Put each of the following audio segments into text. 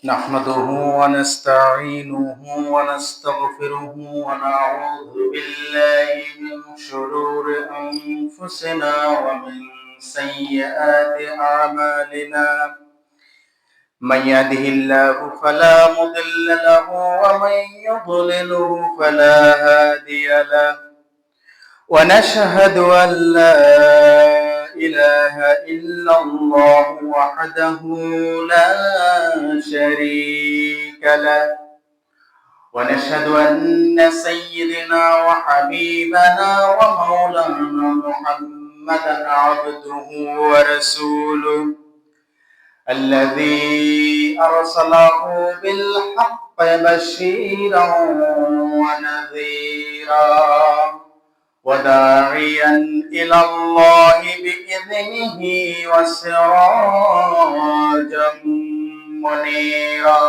نحمده ونستعينه ونستغفره ونعوذ بالله من شرور أنفسنا ومن سيئات أعمالنا. من يهده الله فلا مضل له ومن يضلله فلا هادي له. ونشهد أن لا إله إلا الله وحده لا شريك له. ونشهد أن سيدنا وحبيبنا ومولانا محمدا عبده ورسوله الذي أرسله بالحق بشيرا ونذيرا وداعيا إلى الله بإذنه وسراجا منيرا.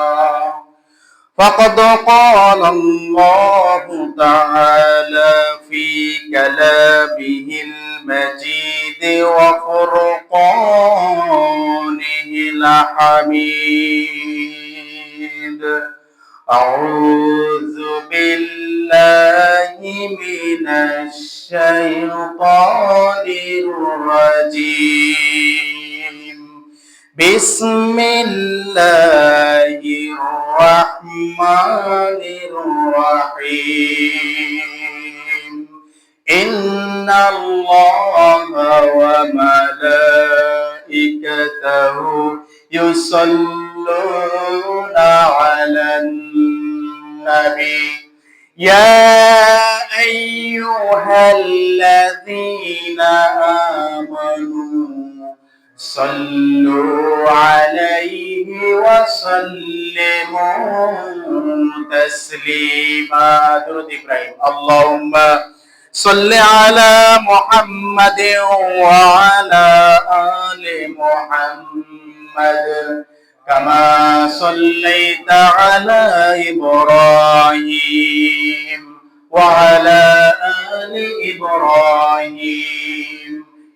فقد قال الله تعالى في كلامه المجيد وفرقانه الحميد: أعوذ بالله من الشيطان الرجيم. بسم الله الرحمن الرحيم. إن الله وملائكته يصلون على النبي يا أيها الذين آمنوا صلوا عليه وسلموا تسليما. درود إبراهيم. اللهم صل على محمد وعلى آل محمد كما صليت على إبراهيم وعلى آل إبراهيم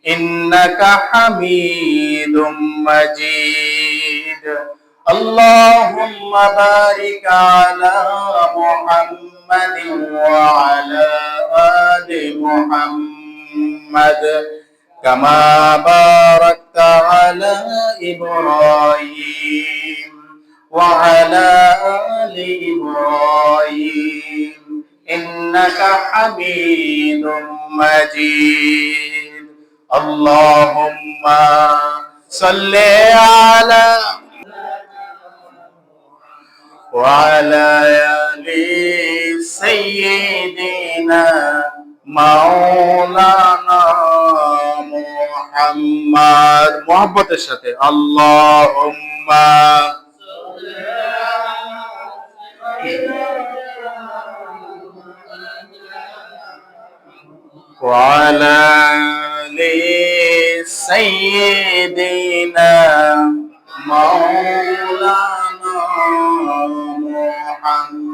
إنك حميد مجيد. اللهم بارك على محمد وعلى آل محمد كما باركت على إبراهيم وعلى آل إبراهيم إنك حميد مجيد. اللهم صل على وعلى آل سيدنا مولانا محمد محبতের সাথে اللهم وعلى آل سيدنا مولانا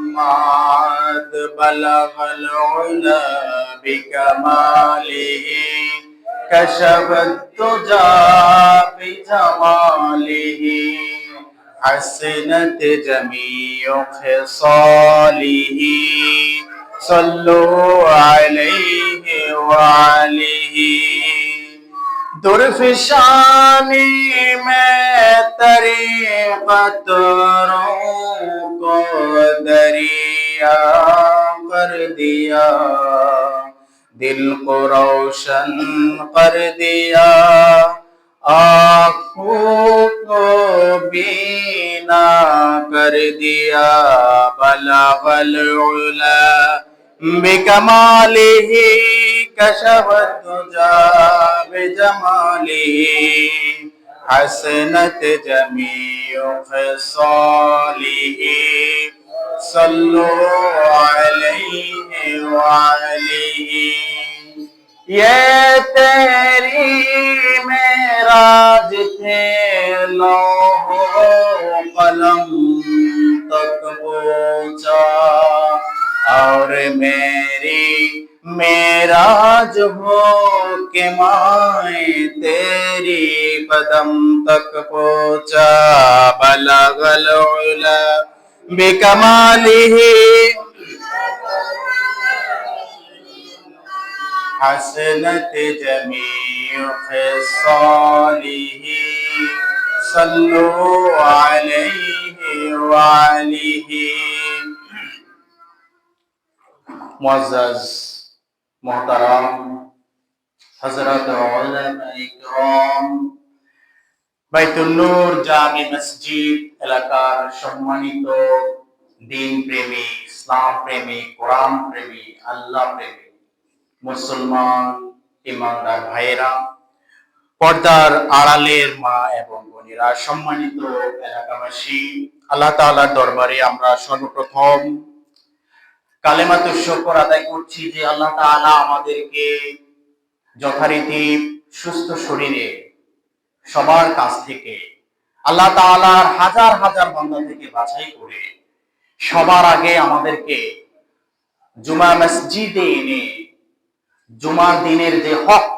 محمد بلغ العلا بكماله كشف الدجى بجماله حسنت جميع خصاله صلوا عليه وعليه. درفشانی میں طریقتوں کو دریا کر دیا، دل کو روشن کر دیا، آنکھوں کو بینا کر دیا. بلغ العلا بکمالہ کشف الدجى بجماله حسنت جميع خصاله صلوا عليه وعليه. یہ تیری معراج تھے لوح و قلم تک پہنچا، اور میری معراج ہو کہ مائیں تیرے तेरी कदम तक पहुंचा बलगल उला बिकमालिही हसनत जमीउ खिसालिही सल्लु अलैहि वालिही। मुअज़्ज़ज़ मोहतरम हजरत उलमा इकराम, বাইতুন নূর জামি মসজিদ এলাকার সম্মানিত দিন প্রেমী, ইসলাম প্রেমী, কোরআন প্রেমী, আল্লাহ প্রেমী মুসলমান ইমানদার ভাইয়েরা, পর্দার আড়ালের মা এবং বোনেরা, সম্মানিত এলাকাবাসী, আল্লাহ তাআলার দরবারে আমরা সর্বপ্রথম কালেমাতুশ শুকর আদায় করছি যে আল্লাহ তাআলা আমাদেরকে যথারীতি সুস্থ শরীরে সবার কাছ থেকে, আল্লাহ তাআলার হাজার হাজার বান্দা থেকে বাছাই করে সবার আগে আমাদেরকে জুমা মসজিদে এনে জুমার দিনের যে হক,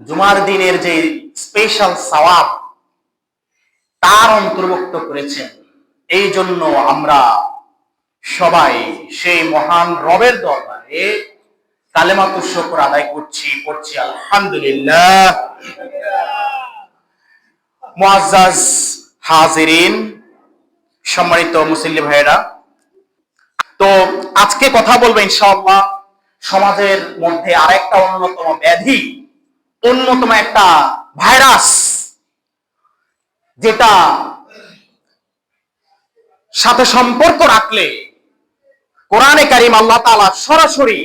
জুমার দিনের যে স্পেশাল সওয়াব তার অন্তর্ভুক্ত করেছেন। এই জন্য আমরা সবাই সেই মহান রবের দরবারে কালেমাতুশ শুকর আদায় পড়ছি আলহামদুলিল্লাহ। মুআজ্জাজ হাজিরিন, সম্মানিত মুসল্লি ভাইয়েরা, তো আজকে কথা বলবো ইনশাআল্লাহ সমাজের মধ্যে আরেকটা অন্যতম ব্যাধি, অন্যতম একটা ভাইরাস, যেটা সাথে সম্পর্ক রাখলে কোরআনে কারীম আল্লাহ তাআলা সরাসরি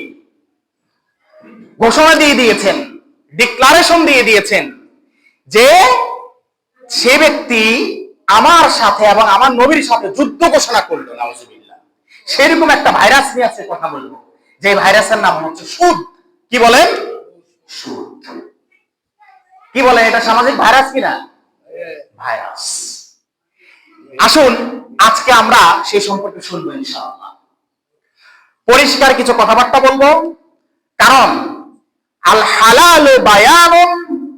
ঘোষণা দিয়ে দিয়েছেন, ডিক্লারেশন দিয়ে দিয়েছেন যে সে ব্যক্তি আমার সাথে এবং আমার নবীর সাথে যুদ্ধ ঘোষণা করলো, নাউজুবিল্লাহ। সেরকম একটা ভাইরাস নিয়ে আছে কথা বলবো, যে ভাইরাসের নাম হচ্ছে সুদ। কি বলেন? সুদ। কি বলেন? এটা সামাজিক ভাইরাস কিনা? ভাইরাস। আসুন আজকে আমরা সেই সম্পর্কে শুনবো ইনশাআল্লাহ। পরিষ্কার কিছু কথাবার্তা বলবো, কারণ আল হালালু বায়ানুন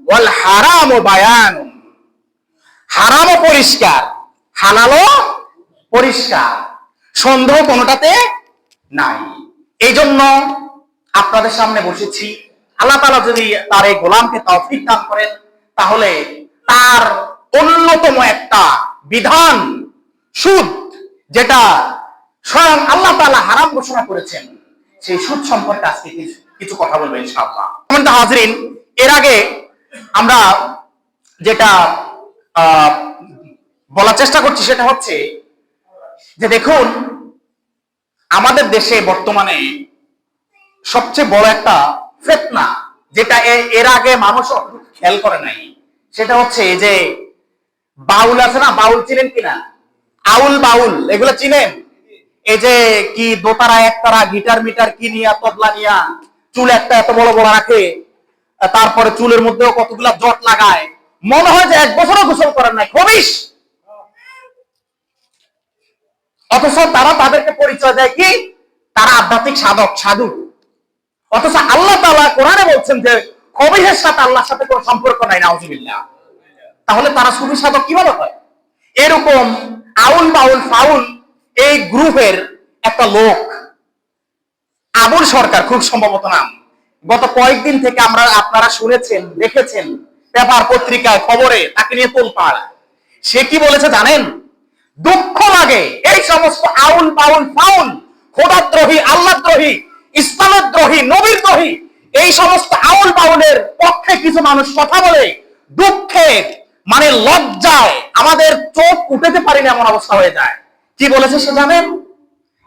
ওয়াল হারামু বায়ানুন। হারামও পরিষ্কার, হালালও পরিষ্কার, সন্দেহ কোনোটাতে নাই। এই জন্য আপনাদের সামনে বসেছি। আল্লাহ তাআলা যদি তার এই গোলামকে তৌফিক দান করেন, তাহলে তার অন্যতম একটা বিধান সুদ, যেটা স্বয়ং আল্লাহ তাআলা হারাম ঘোষণা করেছেন, সেই সুদ সম্পর্কে আজকে কিছু কথা বলবো ইনশাআল্লাহ। সম্মানিত হাজরিন, এর আগে আমরা যেটা বলার চেষ্টা করছি সেটা হচ্ছে যে দেখুন, আমাদের দেশে বর্তমানে সবচেয়ে বড় একটা ফিতনা, যেটা এর আগে মানুষ খেয়াল করে নাই, সেটা হচ্ছে যে বাউল আছে না, বাউল চিনেন কিনা? আউল বাউল এগুলো চিনেন? এই যে কি দোতারা একতারা গিটার মিটার কি নিয়া, তবলা নিয়া, চুল একটা এত বড় বড় রাখে, তারপরে চুলের মধ্যেও কতগুলা জট লাগায়, মনে হয় যে এক বছরও গোসল করেন নাই, খবিশ। অথচ তারা তাদেরকে পরিচয় দেয় কি? তারা আধ্যাত্মিক সাধক, সাধু। অথচ আল্লাহ তাআলা কোরআনে বলছেন যে খবিশের সাথে আল্লাহর সাথে কোনো সম্পর্ক নাই, নাউজুবিল্লাহ। তাহলে তারা সুফি সাধক কিভাবে হয়? এরকম আউল বাউল ফাউল এই গ্রুপের একটা লোক, আবুল সরকার খুব সম্ভবত নাম, গত কয়েকদিন থেকে আপনারা শুনেছেন, দেখেছেন পেপার পত্রিকায় খবরে, তাকে নিয়ে তোলপাড়। সে কি বলেছে জানেন? দুঃখ লাগে এই সমস্ত আউল বাউল ফাউল, খোদাদ্রোহী, আল্লাহদ্রোহী, ইসলামদ্রোহী, নবীদ্রোহী এই সমস্ত আউল বাউলের পক্ষে কিছু মানুষ কথা বলে, দুঃখে মানে লজ্জায় আমাদের চোখ উঠাতে পারি না, এমন অবস্থা হয়ে যায়। কি বলেছে সে জানেন?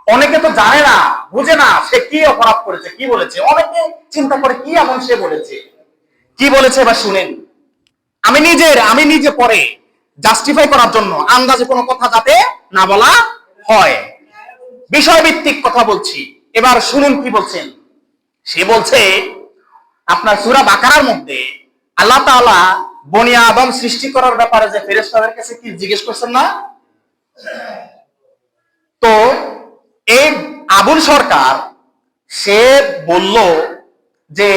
অনেকে তো জানে না, বুঝে না সে কি অপরাধ করেছে, কি বলেছে। অনেকে চিন্তা করে কি এমন সে বলেছে। কি বলেছে এবার শুনেন। আমি নিজে পরে জাস্টিফাই করার জন্য আন্দাজে কোনো কথা যাতে না বলা হয়, বিষয়ভিত্তিক কথা বলছি। এবার শুনুন কি বলছেন। সে বলছে, আপনার সূরা বাকারার মধ্যে আল্লাহ তাআলা বনি আদম সৃষ্টি করার ব্যাপারে যে ফেরেশতাদের কাছে কি জিজ্ঞেস করছেন না? তো এই আবুল সরকার সে বলল যে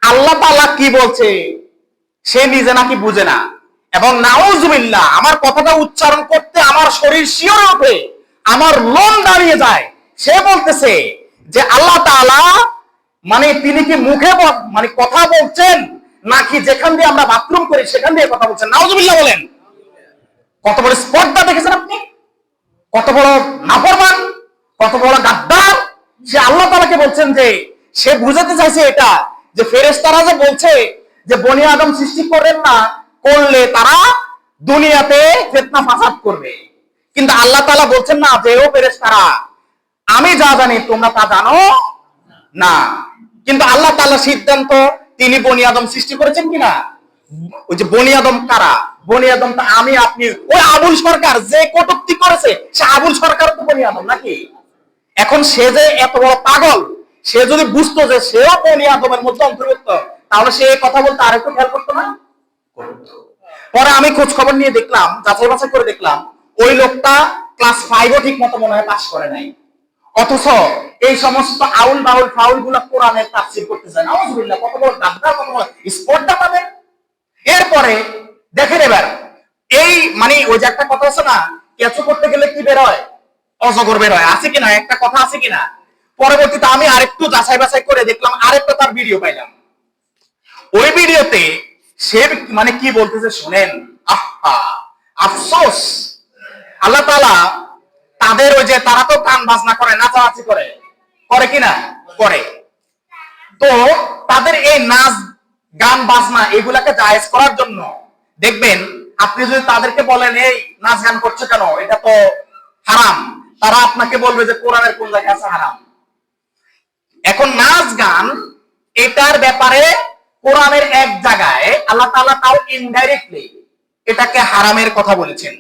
আল্লাহ তাআলা কি বলছে সে নিজে নাকি বুঝে না, এবং নাউজুবিল্লাহ আমার কথাটা উচ্চারণ করতে আমার শরীর শিওরে ওঠে, আমার লোম দাঁড়িয়ে যায়। সে বলতেছে যে আল্লাহ তাআলা মানে তিনি কি মুখে মানে কথা বলছেন নাকি যেখান দিয়ে আমরা বাথরুম করি সেখান দিয়ে কথা বলছেন? নাউজুবিল্লাহ বলেন। কত বড় স্পর্ধা দেখেছেন আপনি, কত বড় নাফরমান, কত বড় গাদ্দার। সে আল্লাহ তাআলাকে বলছেন যে সে বুঝাতে চাইছে এটা যে ফেরেশতারা যে বলছে যে বনি আদম সৃষ্টি করেন না, করলে তারা দুনিয়াতে ফিতনা ফাসাদ করবে, কিন্তু আল্লাহ তাআলা বলছেন না যে ও ফেরেশতারা আমি যা জানি তোমরা তা জানো না। কিন্তু আল্লাহ তাআলার সিদ্ধান্ত তিনি বনি আদম সৃষ্টি করেছেন কিনা। ওই যে বনি আদম কারা? বনি আদম তো আমি আপনি। ওই আবুল সরকার যে কটূক্তি করেছে সে আবুল সরকার তো বনি আদম নাকি? এখন সে যে এত বড় পাগল, সে যদি বুঝতো যে সেও বনি আদমের মধ্যে অন্তর্ভুক্ত, তাহলে সে কথা বলতে আর একটু খেয়াল করতো না? পরে আমি খোঁজ খবর নিয়ে দেখলাম, যাচাই বাছাই করে দেখলাম ওই লোকটা ক্লাস 5ও ঠিক মতো মনে হয় পাস করে নাই, অথচ এই সমস্ত আউল বাউল ফাউল গুলা কোরআনের তাফসীর করতে যায়। নাউজুবিল্লাহ, কত বড় গাদ্দার, কত বড় স্পর্ধা তাদের। এরপরে দেখেন এবার এই মানে ওই যে একটা কথা আছে না, কেঁচো করতে গেলে কি বের হয়? অজগর বের হয়, আছে কিনা? একটা কথা আছে কিনা? পরবর্তীতে আমি আরেকটু যাচাই বাছাই করে দেখলাম, আরেকটা তার ভিডিও পাইলাম। ওই ভিডিওতে সে মানে কি বলতেছে শুনেন, আহা আফসোস। আল্লাহ তাআলা তাদের ওই যে তারা তো গান বাজনা করে, নাচানাচি করে, করে কিনা? করে। তো তাদের এই নাচ গান বাজনা এগুলাকে জায়েজ করার জন্য দেখবেন আপনি যদি তাদেরকে বলেন এই নাচ গান করছো কেন, এটা তো হারাম, তারা আপনাকে বলবে যে কোরআনের কোন জায়গায় আছে হারাম। এখন নাচ গান এটার ব্যাপারে কোরআনের এক জায়গায় আল্লাহ তাআলা তাও ইনডাইরেক্টলি এটাকে হারামের কথা বলেছেন,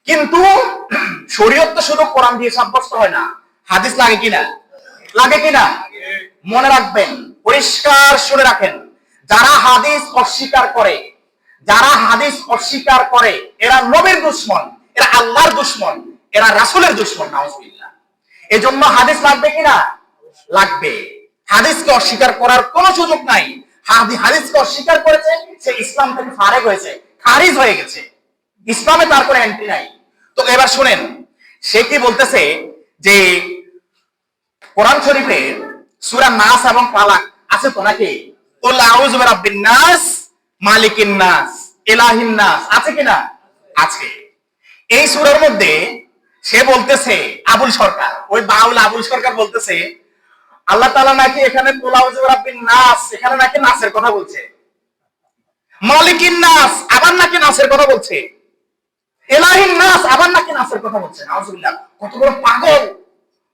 কিন্তু শরীয়ত তো শুধু কোরআন দিয়ে সাব্যস্ত হয় না, হাদিস লাগে কিনা? লাগে কিনা? মনে রাখবেন, পরিষ্কার শুনে রাখেন, যারা হাদিস অস্বীকার করে, যারা হাদিস অস্বীকার করে এরা নবীর দুশমন, এরা আল্লাহর দুশমন, এরা রাসূলের দুশমন। নাউজুবিল্লাহ। এজন্য হাদিস লাগবে কিনা? লাগবে। হাদিসকে অস্বীকার করার কোনো সুযোগ নাই। হাদিসকে অস্বীকার করেছে সে ইসলাম থেকে ফারেক হয়েছে, খারিজ হয়ে গেছে, ইসলামে তার কোনো এন্ট্রি নাই। তো এবার শুনেন সে কি বলতেছে যে কোরআন শরীফে সূরা নাস এবং ফালাক আছে তো নাকি? কুল আউযু বিরাব্বিন নাস, মালিকিন নাস, ইলাহিন নাস, আছে কিনা? আছে। এই সূরার মধ্যে সে বলতেছে আবুল সরকার, ওই বাউল আবুল সরকার বলতেছে আল্লাহ তাআলা নাকি এখানে কুল আউযু বিরাব্বিন নাস, এখানে নাকি নাসের কথা বলছে, মালিকিন নাস আবার নাকি নাসের কথা বলছে, ইলাহিন নাস আবার নাকি নাসের কথা বলছে। নাউজুবিল্লাহ। কত বড় পাগল,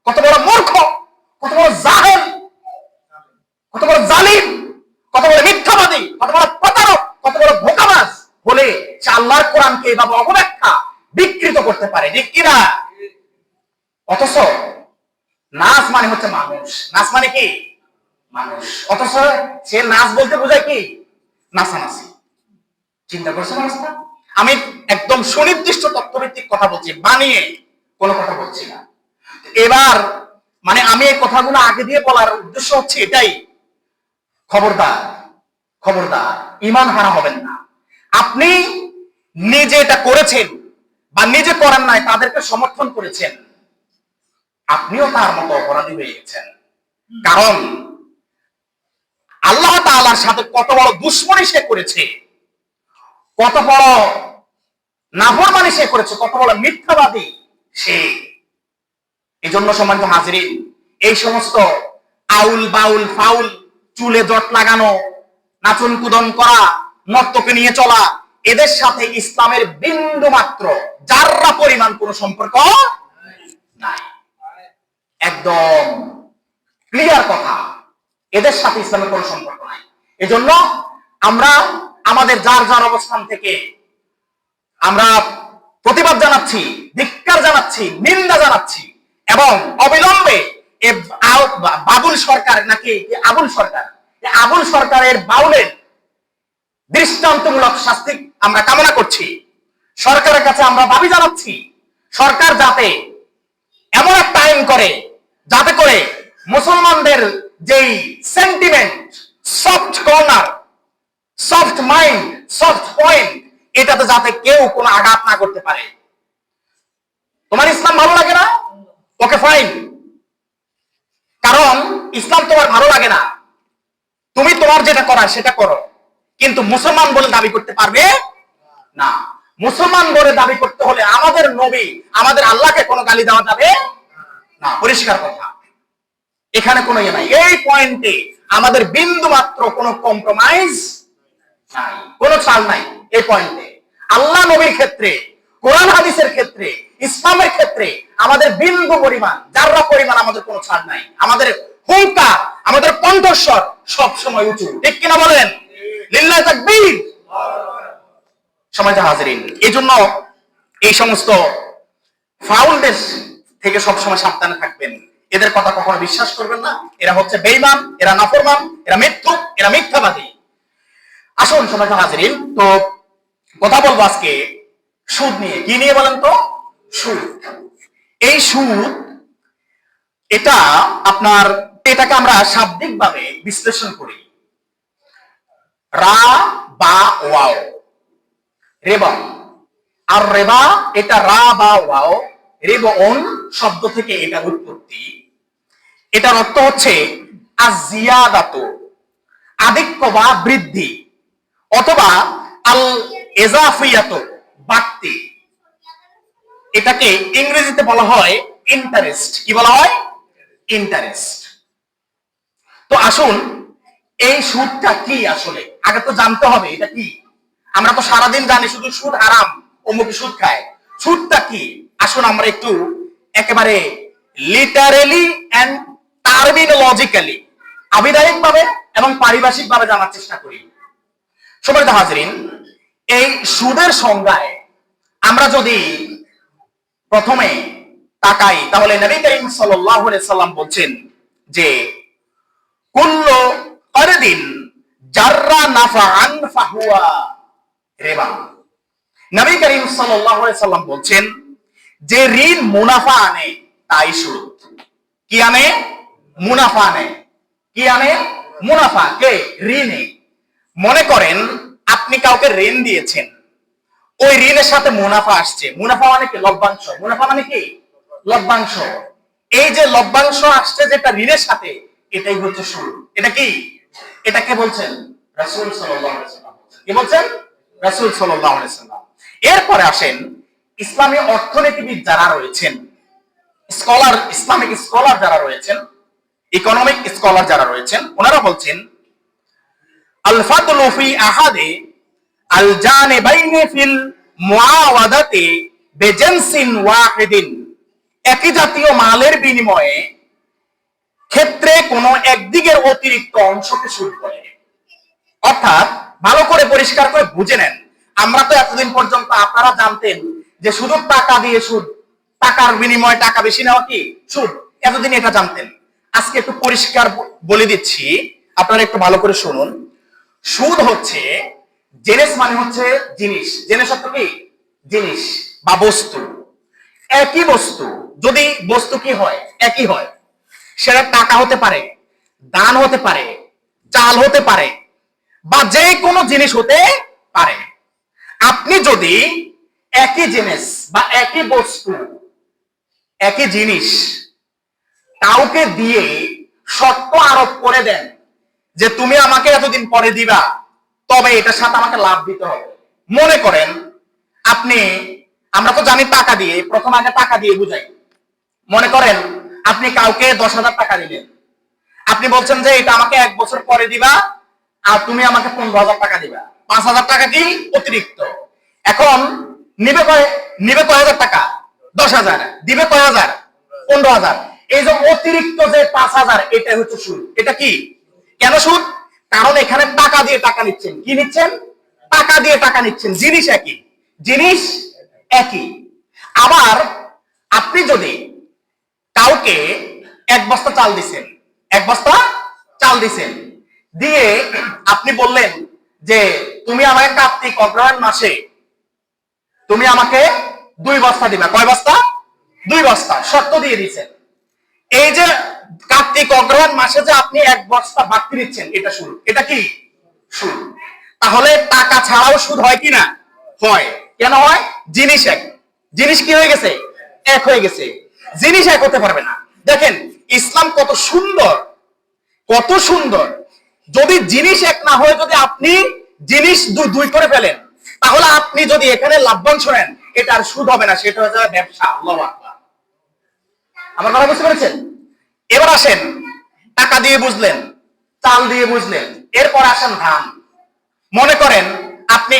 কত বড় মূর্খ, কত বড় জাহেল, কত বড় জালিম, কত বড় মিথ্যাবাদী, কত বড় প্রতারক, কত বড় ধোঁকাবাজ বলে সে আল্লাহর কোরআনকে এভাবে অপব্যাখ্যা বিকৃত করতে পারে, ঠিক কিনা? অথচ নাচ মানে হচ্ছে মানুষ, নাচ মানে কি? মানুষ। অথচ সে নাচ বলতে বোঝায় কি? নাচানাচি। চিন্তা করছেন অবস্থা? আমি একদম সুনির্দিষ্ট তথ্যভিত্তিক কথা বলছি, বানিয়ে কোনো কথা বলছি না। এবার মানে আমি এই কথাগুলো আগে দিয়ে বলার উদ্দেশ্য হচ্ছে এটাই, খবরদার খবরদার ঈমান হারা হবেন না। আপনি নিজে এটা করেছেন বা নিজে করেন নাই, তাদেরকে সমর্থন করেছেন, আপনিও তার মতো অপরাধী হয়ে গেছেন। কারণ আল্লাহ তাআলার সাথে কত বড় দুশমনী সে করেছে, কত বড় নাফরমানি সে করেছে, কত বড় মিথ্যাবাদী সে। এই জন্য সম্মানিত হাজিরিন, এই সমস্ত আউল বাউল ফাউল, চুলে জট লাগানো, নাচন কুদন করা, নর্তকে নিয়ে চলা, এদের সাথে ইসলামের বিন্দু মাত্র যাররা পরিমাণ কোনো সম্পর্ক নাই। একদম ক্লিয়ার কথা, এদের সাথে ইসলামের কোনো সম্পর্ক নাই। এজন্য আমরা আমাদের যার যার অবস্থান থেকে আমরা প্রতিবাদ জানাচ্ছি, ধিক্কার জানাচ্ছি, নিন্দা জানাচ্ছি, এবং অবিলম্বে বাবুল সরকার নাকি আবুল সরকার, আবুল সরকারের বাউলের দৃষ্টান্তমূলক শাস্তি আমরা কামনা করছি। সরকারের কাছে আমরা দাবি জানাচ্ছি সরকার যাতে এমন একটা আইন করে যাতে করে মুসলমানদের যেই sentiment, soft corner, soft mind, soft point, এটাতে যাতে কেউ কোনো আঘাত না করতে পারে। তোমার ইসলাম ভালো লাগে না, ওকে ফাইন, কারণ ইসলাম তোমার ভালো লাগে না, তুমি তোমার যেটা করার সেটা করো, কিন্তু মুসলমান বলে দাবি করতে পারবে না। মুসলমান বলে দাবি করতে হলে আমাদের নবী, আমাদের আল্লাহকে কোনো গালি দেওয়া যাবে না, পরিষ্কার কথা। এখানে কোনো ইয়ে নাই, এই পয়েন্টে আমাদের বিন্দু মাত্র কোনো কম্প্রোমাইজ নাই, কোনো ছাড় নাই এই পয়েন্টে। আল্লাহ নবীর ক্ষেত্রে, কোরআন হাদিসের ক্ষেত্রে, ইসলামের ক্ষেত্রে আমাদের বিন্দু পরিমাণ, যাররা পরিমাণ আমাদের কোনো ছাড় নাই। আমাদের হুঙ্কার, আমাদের কণ্ঠস্বর সব সময় উঁচু, ঠিক কিনা বলেন? লিল্লাহি তাকবীর। সমাজে হাজিরিন, এই জন্য এই সমস্ত ফাউলদের থেকে সবসময় সাবধানে থাকবেন। এদের কথা কখনো বিশ্বাস করবেন না, এরা হচ্ছে বেঈমান, এরা নাফরমান, এরা মিথ্যুক, এরা মিথ্যাবাদী। আসুন সমাজে হাজিরিন, তো কথা বলবো আজকে সুদ নিয়ে। কি নিয়ে বলেন তো? সুদ। এই সুদ, এটা আপনার, এটাকে আমরা শাব্দিক ভাবে বিশ্লেষণ করি, রা বা ওয়াও, রেবা। আর রেবা, এটা রা বা ওয়াও, রেবন শব্দ থেকে এটা উৎপত্তি। এটার অর্থ হচ্ছে আজিয়াদাতু, আধিক্য বা বৃদ্ধি, অথবা আল এজাফিয়াতু, বাড়তি। এটাকে ইংরেজিতে বলা হয় ইন্টারেস্ট। কি বলা হয়? ইন্টারেস্ট। তো আসুন, এই সুদটা কি আসলে আগে তো জানতে হবে এটা কি। আমরা তো সারাদিন জানি শুধু সুদ হারাম, অমুক সুদ খায়। সুদটা কি আসুন আমরা একটু একেবারে লিটারেলি এন্ড টার্মিনোলজিক্যালি, আবিধানিক ভাবে এবং পারিভাষিক ভাবে জানার চেষ্টা করি। সম্মানিত হাজিরিন, এই সুদের সংজ্ঞায় আমরা যদি প্রথমে তাকাই, তাহলে নবী করিম সাল্লাল্লাহু আলাইহি সাল্লাম বলছেন যে কুল্লু করদিন জাররা নাফআন ফাহুয়া রিবা। নবী করিম সাল্লাল্লাহু আলাইহি সাল্লাম বলছেন যে ঋণ মুনাফা আনে তাই সুদ। কি আনে? মুনাফা আনে। কি আনে? মুনাফা। কে? ঋণে। মনে করেন আপনি কাউকে ঋণ দিয়েছেন, ওই ঋণের সাথে মুনাফা আসছে। মুনাফা মানে কি? লভ্যাংশ। মুনাফা মানে কি? লভ্যাংশ। এই যে লভ্যাংশ আসছে যেটা ঋণের সাথে, এটাই হচ্ছে সুদ। এটা কি? এটাকে বলছেন রাসূল সাল্লাল্লাহু আলাইহি ওয়াসাল্লাম। কি বলছেন? রাসূল সাল্লাল্লাহু আলাইহি ওয়াসাল্লাম। এরপরে আসেন ইসলামী অর্থনীতিবিদ যারা রয়েছেন, স্কলার, ইসলামিক স্কলার যারা রয়েছেন, ইকোনমিক স্কলার যারা রয়েছেন, ওনারা বলছেন আল ফাদলু ফি আহাদে আল জানিবাইনি ফিল মুআওয়াদাতি বিজিনসিন ওয়াহিদিন। একই জাতীয় মালের বিনিময়ে ক্ষেত্রে কোন একদিকের অতিরিক্ত অংশকে সুদ বলে। অর্থাৎ ভালো করে পরিষ্কার করে বুঝে নেন, আমরা তো এতদিন পর্যন্ত আপনারা জানতেন যে শুধু টাকা দিয়ে সুদ, টাকার বিনিময়ে টাকা বেশি নেওয়া কি সুদ, এতদিন এটা জানতেন। আজকে একটু পরিষ্কার বলে দিচ্ছি, আপনারা একটু ভালো করে শুনুন। সুদ হচ্ছে, জেনেস মানে হচ্ছে জিনিস, জেনেস অর্থ কি? জিনিস বা বস্তু। একই বস্তু, যদি বস্তু কি হয়? একই হয়, সেটা টাকা হতে পারে, ধান হতে পারে, চাল হতে পারে, বা যে কোনো জিনিস হতে পারে। আপনি যদি একই জিনিস বা একই বস্তু, একই জিনিস কাউকে দিয়ে শর্ত আরোপ করে দেন যে তুমি আমাকে এতদিন পরে দিবা, তবে এটার সাথে আমাকে লাভ দিতে হবে। মনে করেন আপনি, আমরা তো জানি টাকা দিয়ে, প্রথম আগে টাকা দিয়ে বুঝাই। মনে করেন আপনি কাউকে 10,000 টাকা দিলেন, আপনি বলছেন যে এটা আমাকে 1 বছর পরে দিবা, আর তুমি আমাকে 15,000 টাকা দিবা। 5,000 টাকা কি অতিরিক্ত। এখন নিবে কয় হাজার টাকা? 10,000। দিবে কয় হাজার? 15,000। এই যে অতিরিক্ত যে 5,000, এটা হচ্ছে সুদ। এটা কি? কেন সুদ? কারণ এখানে টাকা দিয়ে টাকা নিচ্ছেন। কি নিচ্ছেন? টাকা দিয়ে টাকা নিচ্ছেন। জিনিস একই, জিনিস একই। আবার আপনি যদি কাউকে 1 বস্তা চাল দিছেন, 1 বস্তা চাল দিছেন, দিয়ে আপনি বললেন যে তুমি আমাকে কার্তিক অগ্রহায়ণ মাসে তুমি আমাকে 2 বস্তা দিবা। কয় বস্তা? 2 বস্তা। শর্ত দিয়ে দিয়েছেন। এই যে কার্তিক অগ্রহায়ণ মাসে যে আপনি এক বস্তা বাড়তি নিচ্ছেন, এটা সুদ। এটা কি সুদ? তাহলে টাকা ছাড়াও সুদ হয় কি না? হয়। কেন হয়? জিনিস এক। জিনিস কি হয়ে গেছে? এক হয়ে গেছে। জিনিস এক হতে পারবে না। দেখেন ইসলাম কত সুন্দর, কত সুন্দর। যদি জিনিস এক না হয়, যদি আপনি জিনিস দুই করে ফেলেন, তাহলে আপনি যদি এখানে লাভবান শোনেন, এটা আর সুদ হবে না, সেটা হয়ে যাবে ব্যবসা। আল্লাহু আকবার। আমার কথা বুঝতে পেরেছেন? এবার আসেন, টাকা দিয়ে বুঝলেন, চাল দিয়ে বুঝলেন, এরপর আসেন ধান। মনে করেন আপনি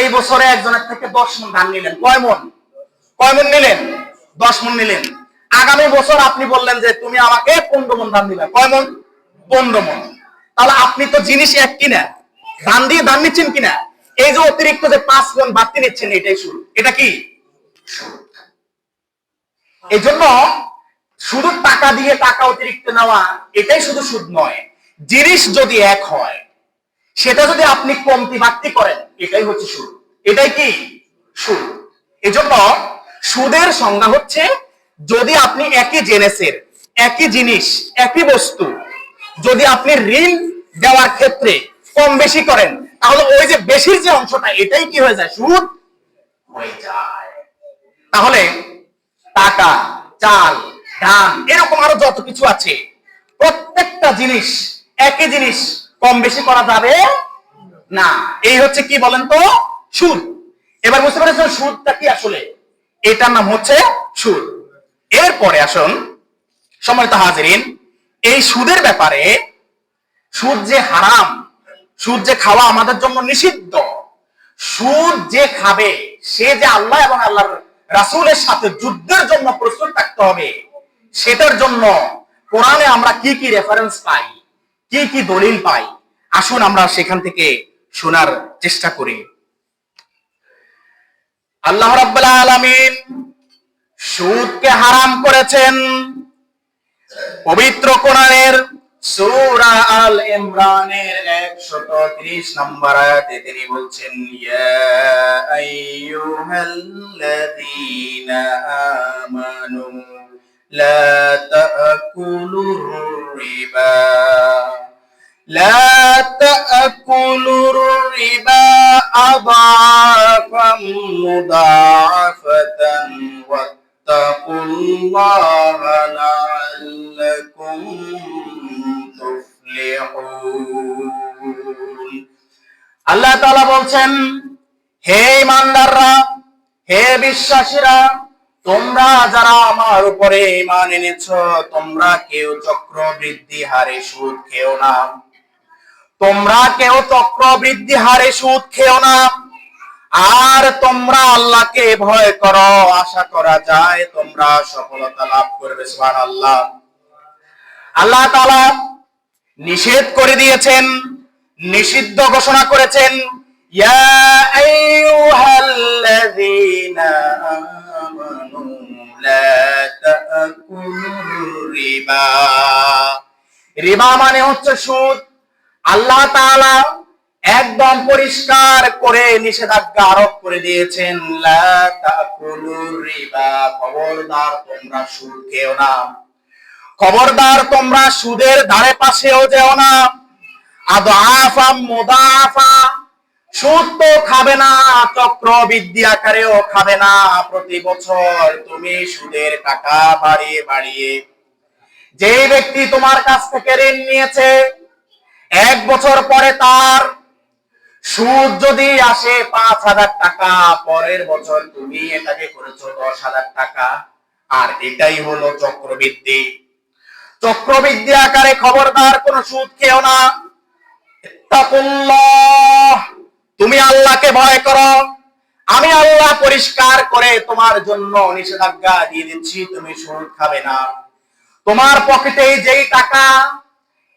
এই বছরে একজনের থেকে 10 মণ ধান নিলেন। কয় মণ? কয় মণ নিলেন? 10 মণ নিলেন। আগামী বছর আপনি বললেন যে তুমি আমাকে 15 মণ ধান দিবে। কয় মণ? 15 মণ। তাহলে আপনি তো জিনিস এক কিনা, ধান দিয়ে ধান নিচ্ছেন কিনা, এই যে অতিরিক্ত যে 5 মণ বাড়তি নিচ্ছেন, এটাই সুদ। এটা কি সুদ? এই জন্য শুধু টাকা দিয়ে টাকা অতিরিক্ত নেওয়া এটাই শুধু সুদ নয়। জিনিস যদি এক হয়, সেটা যদি আপনি কমতি বাড়তি করেন, এটাই হচ্ছে সুদ। এটাই কি সুদ? এজন্য সুদের সংজ্ঞা হচ্ছে, যদি আপনি একই জিনিসের, একই জিনিস, একই বস্তু যদি আপনি ঋণ দেওয়ার ক্ষেত্রে কম বেশি করেন, তাহলে ওই যে বেশির যে অংশটা, এটাই কি হয়ে যায়? সুদ হয়ে যায়। তাহলে টাকা, চাল, ধান, এরকম আরো যত কিছু আছে, প্রত্যেকটা জিনিস, একই জিনিস কম বেশি করা যাবে না। এই হচ্ছে কি বলেন তো? সুদ। এবার বুঝতে পেরেছেন সুদটা কি আসলে? এটার নাম হচ্ছে সুদ। এরপরে আসুন সম্মানিত হাজিরিন, এই সুদের ব্যাপারে, সুদ যে হারাম, সুদ যে খাওয়া আমাদের জন্য নিষিদ্ধ, সুদ যে খাবে সে যে আল্লাহ এবং আল্লাহর রাসূলের সাথে যুদ্ধের জন্য প্রস্তুত থাকতে হবে। সেটার জন্য কোরআনে আমরা কি কি রেফারেন্স পাই, কি কি দলিল পাই, আসুন আমরা সেখান থেকে শোনার চেষ্টা করি। আল্লাহ রাব্বুল আলামিন সুদকে হারাম করেছেন পবিত্র কোরআনের সূরা আল ইমরানের 130 নম্বর আয়াতে। তিনি বলছেন, ইয়া আইয়ুহাল্লাযীনা আমানু লা তাকুলুর রিবা আদাফাম মুদাআফাতান ওয়াত্তাকুল্লাহা লাআল্লাকুম তুফলিহুন। আল্লাহ তাআলা বলছেন, হে ঈমানদাররা, হে বিশ্বাসীরা, তোমরা যারা আমার উপরে ঈমান এনেছো, তোমরা কেউ চক্রবৃদ্ধি হারে সুদ খেও না। তোমরা কেউ চক্রবৃদ্ধি হারে সুদ খেও না। আর তোমরা আল্লাহকে ভয় করো, আশা করা যায় তোমরা সফলতা লাভ করবে। সুবহানাল্লাহ। আল্লাহ তাআলা নিষেধ করে দিয়েছেন, নিষিদ্ধ ঘোষণা করেছেন, ইয়া আইয়ুহাল্লাযীনা আমানু লা তাকুলুর রিবা। রিবা মানে হচ্ছে সুদ। আল্লাহ তাআলা একদম পরিষ্কার করে নিষেধাজ্ঞা আরোপ করে দিয়েছেন, লা তাকুলুর রিবা, খবরদার তোমরা সুদ খেও না। খবরদার তোমরা সুদের ধারে পাশেও যেও না। আদাফা মুদাফা, সুদ তো খাবে না, চক্রবৃদ্ধি আকারেও খাবে না। প্রতি বছর তুমি সুদের টাকা বাড়িয়ে বাড়িয়ে, যে ব্যক্তি তোমার কাছ থেকে ঋণ নিয়েছে, 1 বছর পরে তার সুদ যদি আসে 5,000 টাকা, পরের বছর তুমি এটাকে করেছো 10,000 টাকা। আর এটাই হলো চক্রবৃদ্ধি। চক্রবৃদ্ধি আকারে খবরদার কোন সুদ খেও না। ইত্তাকুল্লাহ, তুমি আল্লাহকে ভয় করো। আমি আল্লাহ পরিষ্কার করে তোমার জন্য নিষেধাজ্ঞা দিয়ে দিচ্ছি, তুমি সুদ খাবে না। তোমার পকেটে যেই টাকা,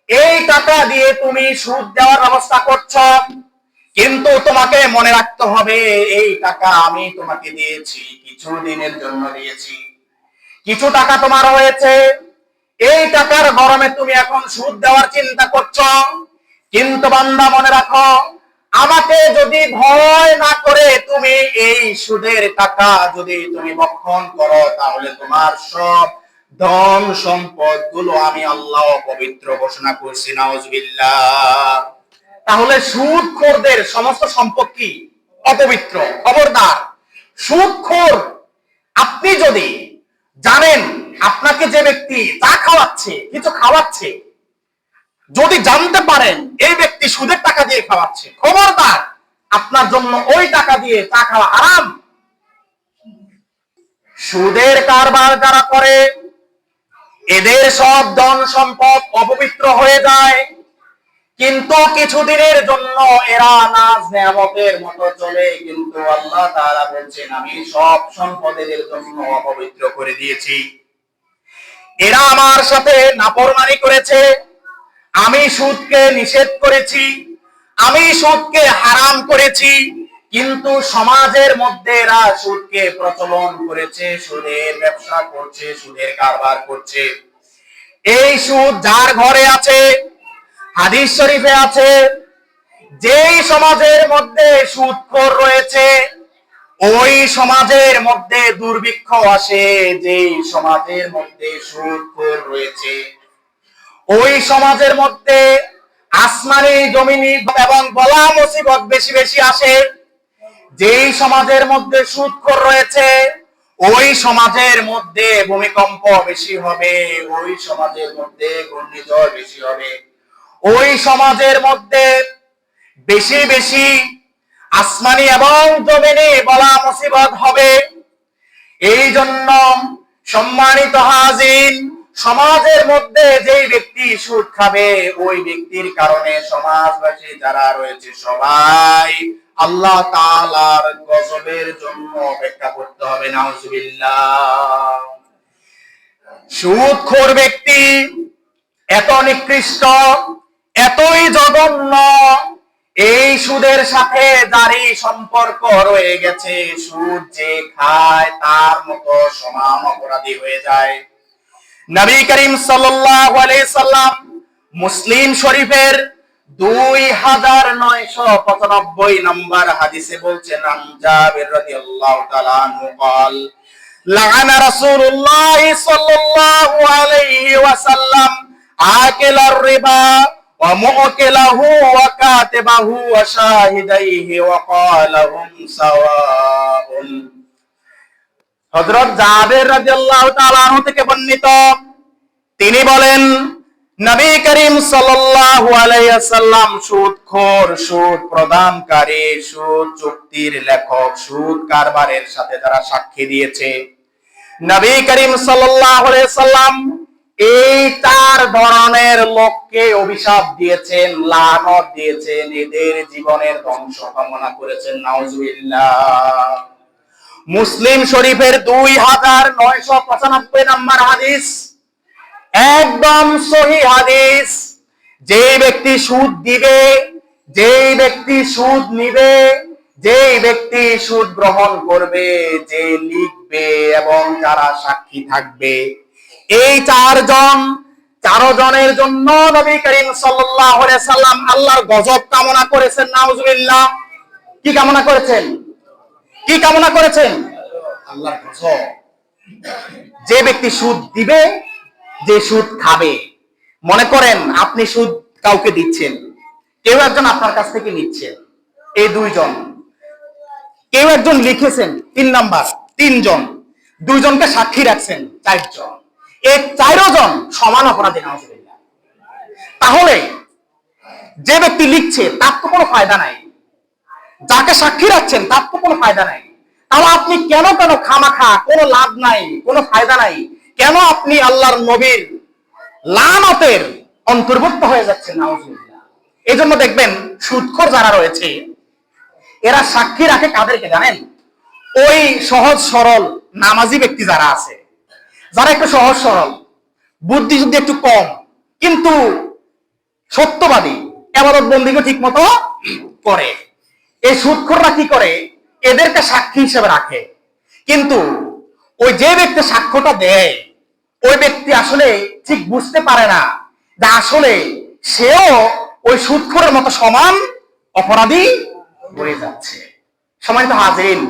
এই টাকা দিয়ে তুমি সুদ দেওয়ার ব্যবস্থা করছো, কিন্তু তোমাকে মনে রাখতে হবে, এই টাকা আমি তোমাকে দিয়েছি, কিছু দিনের জন্য দিয়েছি। কিছু টাকা তোমার হয়েছে, এই টাকার গরমে তুমি এখন সুদ দেওয়ার চিন্তা করছো। কিন্তু বান্দা মনে রাখো, আমাকে যদি ভয় না করে তুমি এই সুদের টাকা যদি তুমি বক্ষণ করো, তাহলে তোমার সব ধন সম্পদ গুলো আমি আল্লাহ পবিত্র ঘোষণা করছি, নাউজুবিল্লাহ। তাহলে সুদখোরদের সমস্ত সম্পদ কি? অপবিত্র। খবরদার, সুদখোর আপনি যদি জানেন আপনাকে যে ব্যক্তি চা খাওয়াচ্ছে, কিছু খাওয়াচ্ছে, যদি জানতে পারেন এই ব্যক্তি সুদের টাকা দিয়ে খাওয়াচ্ছে, খবরদার আপনার জন্য ওই টাকা দিয়ে চা খাওয়া হারাম। সুদের কারবার যারা করে এদের সব ধন সম্পদ অপবিত্র হয়ে যায়, কিন্তু কিছুদিনের জন্য এরা নাজ নেয়ামতের মতো চলে, কিন্তু আল্লাহ তাআলা বলছেন আমি সব সম্পদ এদের জন্য অপবিত্র করে দিয়েছি। এরা আমার সাথে নাফরমানি করেছে, আমি সুদকে নিষেধ করেছি, আমি সুদকে হারাম করেছি, কিন্তু সমাজের মধ্যে এরা সুদকে প্রচলন করেছে, সুদের ব্যবসা করছে, সুদের কারবার করছে। এই সুদ যার ঘরে আছে, হাদিস শরীফে আছে, যেই সমাজের মধ্যে সুদখোর রয়েছে ওই সমাজের মধ্যে দুর্ভিক্ষ আসে, যেই সমাজের মধ্যে সুদখোর রয়েছে ওই সমাজের মধ্যে আসমানি জমিনি এবং বলা মুসিবত বেশি বেশি আসে। যেই সমাজের মধ্যে সুদখোর রয়েছে ওই সমাজের মধ্যে ভূমিকম্প বেশি হবে, ওই সমাজের মধ্যে ঘূর্ণিঝড় বেশি হবে, ওই সমাজের মধ্যে বেশি বেশি আসমানি এবং জমিনি বলা মুসিবত হবে। এই জন্য সম্মানিত হাজির, সমাজের মধ্যে যেই ব্যক্তি সুদ খাবে ওই ব্যক্তির কারণে সমাজবাসী যারা রয়েছে সবাই আল্লাহ তাআলার গজবের জন্য অপেক্ষা করতে হবে, নাউজুবিল্লাহ। সুদখোর ব্যক্তি এত নিকৃষ্ট, এতই জঘন্য, এই সুদের সাথে যারই সম্পর্ক রয়ে গেছে, সুদ যে খায় তার মতো সমান অপরাধী হয়ে যায়। নবী করিম সাল্লাল্লাহু আলাইহি সাল্লাম মুসলিম শরীফের 2995 নম্বর হাদিসে বলছেন, আন জাবির রাদিয়াল্লাহু তাআলা আনহু قال লাআনা রাসূলুল্লাহ সাল্লাল্লাহু আলাইহি ওয়াসাল্লাম আকিলার রিবা ওয়া মুকিলাহু ওয়া কাতিবাহু ওয়া শাহিদাইহি ওয়া ক্বালা হুম সাওয়াউন। হযরত জাবির রাদিয়াল্লাহু তাআলা আনহু থেকে বর্ণিত, তিনি বলেন নবী করিম সাল্লাল্লাহু আলাইহি ওয়াসাল্লাম সুদখোর, সুদ প্রদানকারী, সুদ চুক্তির লেখক, সুদ কারবারের সাথে যারা সাক্ষী দিয়েছে, নবী করিম সাল্লাল্লাহু আলাইহি ওয়াসাল্লাম এই চার ধরনের লোককে অভিশাপ দিয়েছেন, লানত দিয়েছেন, এদের জীবনের ধ্বংস কামনা করেছেন, নাউজুবিল্লাহ। মুসলিম শরীফের 2995 নম্বর হাদিস, একদম সহি হাদিস। যেই ব্যক্তি সুদ দিবে, যেই ব্যক্তি সুদ নিবে, যেই ব্যক্তি সুদ গ্রহণ করবে, যে লিখবে এবং যারা সাক্ষী থাকবে, এই চারজনের জন্য নবী করিম সাল্লাল্লাহু আলাইহি সাল্লাম আল্লাহর গজব কামনা করেছেন, নাউজুবিল্লাহ। কি কামনা করেছেন? কি কামনা করেছেন? আল্লাহর গজব। যে ব্যক্তি সুদ দিবে, যে সুদ খাবে, মনে করেন আপনি সুদ কাউকে দিচ্ছেন, কেউ একজন আপনার কাছ থেকে নিচ্ছেন, এই দুইজন, কেউ একজন লিখেছেন 3 নাম্বার, তিনজন, দুইজনকে সাক্ষী রাখছেন 4 জন, এই 4 জন সমান অপরাধী, নাউজুবিল্লাহ। তাহলে যে ব্যক্তি লিখছে তার তো কোনো ফায়দা নাই, যাকে সাক্ষী রাখছেন তার তো কোনো ফায়দা নাই, তাহলে আপনি কেন খামাখা, কোনো লাভ নাই, কোনো ফায়দা নাই, কেন আপনি আল্লাহর নবীর লানতের অন্তর্ভুক্ত হয়ে যাচ্ছেন, নাউজুবিল্লাহ। এই জন্য দেখবেন সুদখোর যারা রয়েছে এরা সাক্ষী রাখে কাদেরকে জানেন? ওই সহজ সরল নামাজি ব্যক্তি যারা আছে, যারা একটু সহজ সরল, বুদ্ধি শুদ্ধি একটু কম, কিন্তু সত্যবাদী, ইবাদত বন্দেগী ঠিক মতো করে, এই সুদখোররা কি করে? এদেরকে সাক্ষী হিসেবে রাখে, কিন্তু ওই যে ব্যক্তি সাক্ষ্যটা দেয় ওই ব্যক্তি আসলে ঠিক বুঝতে পারে না যে আসলে সেও ওই সুদখোরের মতো সমান অপরাধী হয়ে যাচ্ছে। সম্মানিত হাজিরিন,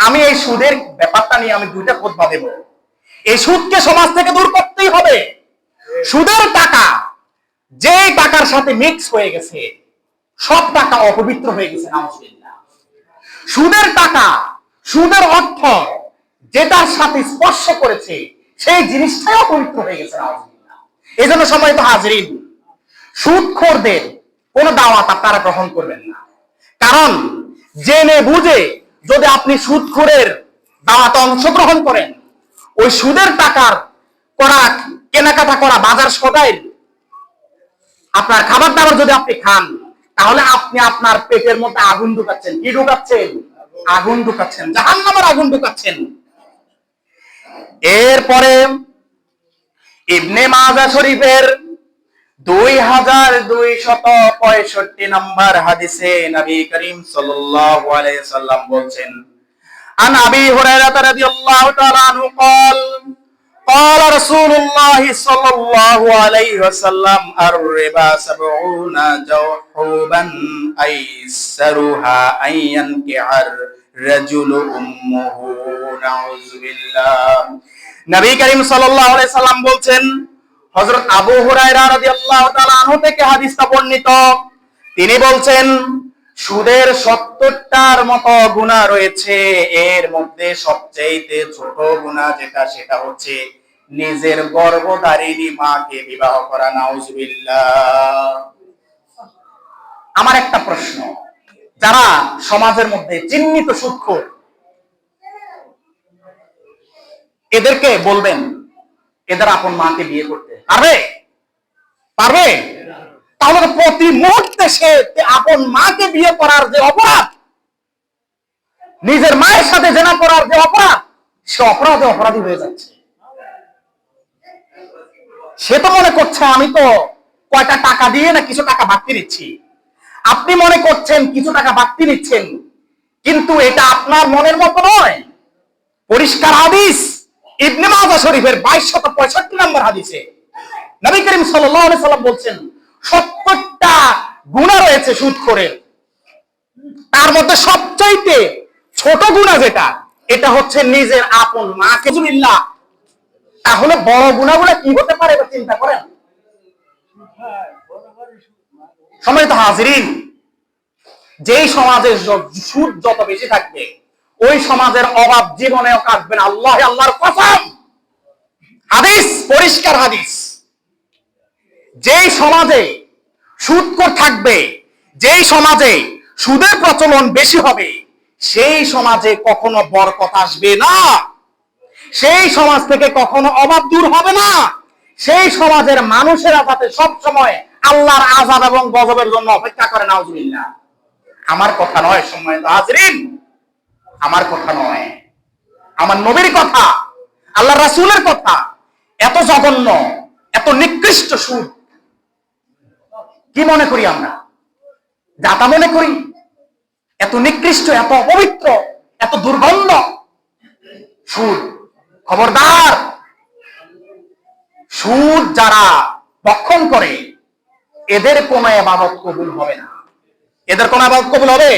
আমি এই সুদের ব্যাপারটা নিয়ে আমি 2টা খুতবা দেব। এই সুদকে সমাজ থেকে দূর করতেই হবে। সুদের টাকা যে টাকার সাথে মিক্স হয়ে গেছে, সব টাকা অপবিত্র হয়ে গেছে। নাউজুবিল্লাহ। সুদের টাকা, সুদের অর্থ যেটার সাথে স্পর্শ করেছে সেই জিনিসটাই অপবিত্র হয়ে গেছে। নাউজুবিল্লাহ। এই জন্য সম্মানিত হাজরিন, সুদখোরদের কোন দাওয়াত আপনারা গ্রহণ করবেন না। কারণ জেনে বুঝে যদি আপনি সুদখোরের দাওয়াতে অংশগ্রহণ করেন, ওই সুদের টাকার করা কেনাকাটা করা বাজার সদাই আপনার খাবার দাবার যদি আপনি খান, তাহলে আপনি আপনার পেটের মধ্যে আগুন ঢুকাচ্ছেন। কি ঢুকাচ্ছেন? আগুন ঢুকাচ্ছেন, জাহান্নামের আগুন ঢুকাচ্ছেন। এরপরে ইবনে মাজা শরীফের 2265 নম্বর হাদিসে নবী করিম সাল্লাল্লাহু আলাইহি সাল্লাম বলছেন, আন আবি হুরায়রা রাদিয়াল্লাহু তাআলা আনহু قال قال رسول الله صلى الله عليه وسلم الربا 70 جوحوبا ايسرها ان ينكح الرجل امه نعوذ بالله। নবী করিম সাল্লাল্লাহু আলাইহি সাল্লাম বলছেন, হযরত আবু হুরায়রা রাদিয়াল্লাহু তাআলা আনহু থেকে হাদিসটা বর্ণিত, তিনি বলছেন সুদের 70টার মতো গুনাহ রয়েছে, এর মধ্যে সবচেয়ে ছোট গুনাহ যেটা, সেটা হচ্ছে নিজের গর্ভধারিণী মাকে বিবাহ করা। নাউজুবিল্লাহ। আমার একটা প্রশ্ন, যারা সমাজের মধ্যে চিহ্নিত সুদখোর, এদেরকে বলবেন এদের আপন মাকে বিয়ে করতে পারবে? পারবে? তাহলে তো প্রতি মুহূর্তে সে আপন মাকে বিয়ে করার যে অপরাধ, নিজের মায়ের সাথে জেনা করার যে অপরাধ, সে অপরাধী হয়ে যাচ্ছে। সে তো মনে করছে আমি তো কয়টা টাকা দিয়ে না কিছু টাকা বাড়তি নিচ্ছি। আপনি মনে করছেন কিছু টাকা বাড়তি নিচ্ছেন, কিন্তু এটা আপনার মনের মতো নয়। পরিষ্কার হাদিস ইবনে মাজাহ শরীফের 2265 নম্বর হাদিসে নবী করিম সাল্লাল্লাহু আলাইহি সাল্লাম বলছেন 70টা গুনাহ রয়েছে সুদখোরের, তার মধ্যে সবচাইতে ছোট গুনাহ যেটা, এটা হচ্ছে নিজের আপন মাকে জুলিল্লাহ। তাহলে বড় গুনাহগুলো কি হতে পারে এটা চিন্তা করেন। সম্মানিত হাজিরিন, যেই সমাজে সুদ যত বেশি থাকবে, ওই সমাজের অভাব জীবনেও কাটবে না। আল্লাহর কসম, হাদিস, পরিষ্কার হাদিস। যেই সমাজে সুদখোর থাকবে, যেই সমাজে সুদের প্রচলন বেশি হবে, সেই সমাজে কখনো বরকত আসবে না, সেই সমাজ থেকে কখনো অভাব দূর হবে না। সেই সমাজের মানুষেরা যাতে সব সময় আল্লাহর আযাব এবং গজবের জন্য অপেক্ষা করে। নাউজুবিল্লাহ। আমার কথা নয় সম্মানিত হাজিরিন, আমার কথা নয়, আমার নবীর কথা, আল্লাহর রাসূলের কথা। এত জঘন্য, এত নিকৃষ্ট সুদ কি মনে করি আমরা? যাতা মনে করি? এত নিকৃষ্ট, এত অপবিত্র, এত দুর্গন্ধ সুদ। খবরদার, সুদ যারা ভক্ষণ করে এদের কোনো ইবাদত কবুল হবে না। এদের কোনো ইবাদত কবুল হবে?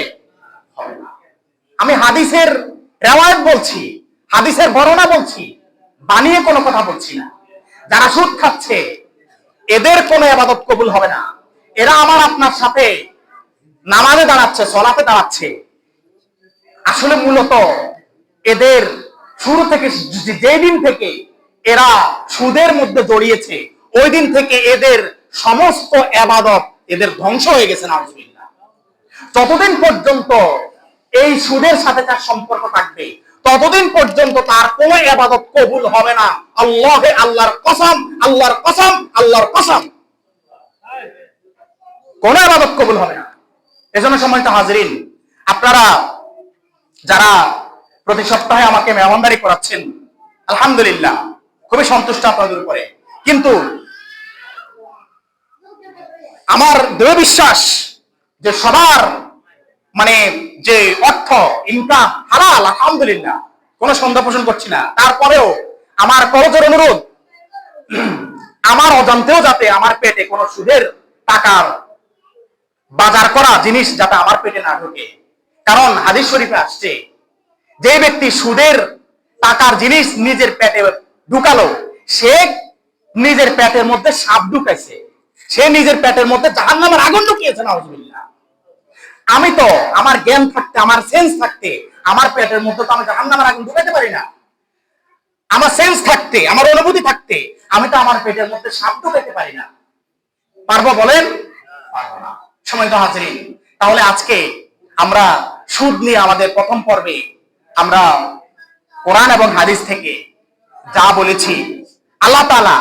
হবে না। আমি হাদিসের রিওয়ায়াত বলছি, হাদিসের বর্ণনা বলছি, বানিয়ে কোনো কথা বলছি না। যারা সুদ খাচ্ছে এদের কোনো ইবাদত কবুল হবে না। এরা আমার আপনার সাথে নামাজে দাঁড়াচ্ছে, সালাতে দাঁড়াচ্ছে, আসলে মূলত এদের শুরু থেকে, যেই দিন থেকে এরা সুদের মধ্যে জড়িয়েছে, ওই দিন থেকে এদের সমস্ত ইবাদত এদের ধ্বংস হয়ে গেছে। নাউজুবিল্লাহ। যতদিন পর্যন্ত এই সুদের সাথে তার সম্পর্ক থাকবে, ততদিন পর্যন্ত তার কোনো ইবাদত কবুল হবে না। আল্লাহর কসম, আল্লাহর কসম, আল্লাহর কসম, কোন ইবাদত কবুল হবে না। এজন্য সম্মানিত হাজিরিন, আপনারা যারা প্রতি সপ্তাহে আমাকে মেহমানদারি করাচ্ছেন, আলহামদুলিল্লাহ, খুবই সন্তুষ্ট আপনাদের উপরে। কিন্তু আমার দৃঢ় বিশ্বাস যে সবার যে অর্থ ইনকাম হালাল, আলহামদুলিল্লাহ, কোনো সন্দেহ পোষণ করছি না। তারপরেও আমার করজোর অনুরোধ, আমার অজান্তেও যাতে আমার পেটে কোনো সুদের টাকার বাজার করা জিনিস যাতে আমার পেটে না ঢোকে। কারণ হাদিস শরীফে আসছে, যে ব্যক্তি সুদের টাকার জিনিস নিজের পেটে ঢুকালো, সে নিজের পেটের মধ্যে সাপ ঢুকাইছে, সে নিজের পেটের মধ্যে জাহান্নামের আগুন ঢুকিয়েছে। নাউজুবিল্লাহ। আমি তো আমার জ্ঞান থাকতে, আমার সেন্স থাকতে, আমার পেটের মধ্যে তো আমি জাহান্নামের আগুন ঢুকাতে পারি না। আমার সেন্স থাকতে, আমার অনুভূতি থাকতে আমি তো আমার পেটের মধ্যে সাপ ঢুকাতে পারি না। পারবো বলেন? পারবো না। সময় তো হাজিরিন, তাহলে আজকে আমরা সুদ নিয়ে আমাদের প্রথম পর্বে আমরা কোরআন এবং হাদিস থেকে যা বলেছি, আল্লাহ তাআলা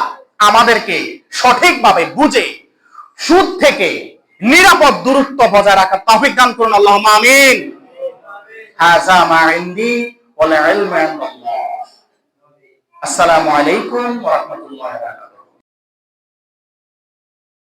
আমাদেরকে সঠিকভাবে বুঝে সুদ থেকে নিরাপদ দূরত্ব বজায় রাখার তৌফিক দান করুন। আল্লাহুম্মা আমিন। হাযা মা ইনদি ওয়াল ইলমু ইনদাল্লাহ। আসসালামু আলাইকুম ওয়া রাহমাতুল্লাহি ওয়া বারাকাতুহু।